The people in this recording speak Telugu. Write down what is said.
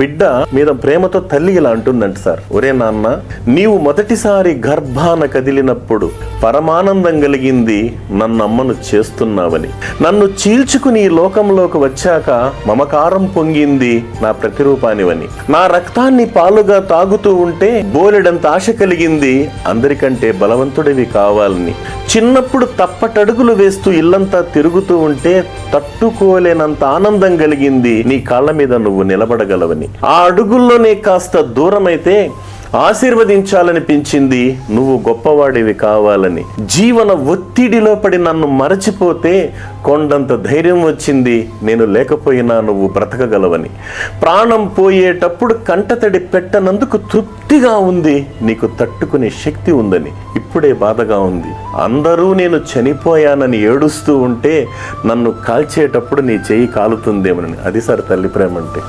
బిడ్డ మీద ప్రేమతో తల్లి ఇలా అంటుందంట సార్, ఒరే నాన్న, నీవు మొదటిసారి గర్భాన కదిలినప్పుడు పరమానందం కలిగింది నన్ను అమ్మను చేస్తున్నావని. నన్ను చీల్చుకుని ఈ లోకంలోకి వచ్చాక మమకారం పొంగింది నా ప్రతిరూపానివని. నా రక్తాన్ని పాలుగా తాగుతూ ఉంటే బోలెడంత ఆశ కలిగింది అందరికంటే బలవంతుడివి కావాలని. చిన్నప్పుడు తప్పటడుగులు వేస్తూ ఇల్లంతా తిరుగుతూ ఉంటే తట్టుకోలేనంత ఆనందం కలిగింది నీ కాళ్ళ మీద నువ్వు నిలబడగలవని. ఆ అడుగుల్లోనే కాస్త దూరమైతే ఆశీర్వదించాలనిపించింది నువ్వు గొప్పవాడివి కావాలని. జీవన ఒత్తిడిలో పడి నన్ను మరచిపోతే కొండంత ధైర్యం వచ్చింది నేను లేకపోయినా నువ్వు బ్రతకగలవని. ప్రాణం పోయేటప్పుడు కంటతడి పెట్టనందుకు తృప్తిగా ఉంది, నీకు తట్టుకునే శక్తి ఉందని. ఇప్పుడే బాధగా ఉంది, అందరూ నేను చనిపోయానని ఏడుస్తూ ఉంటే నన్ను కాల్చేటప్పుడు నీ చెయ్యి కాలుతుందేమని. అది సార్ తల్లి ప్రేమ అంటే.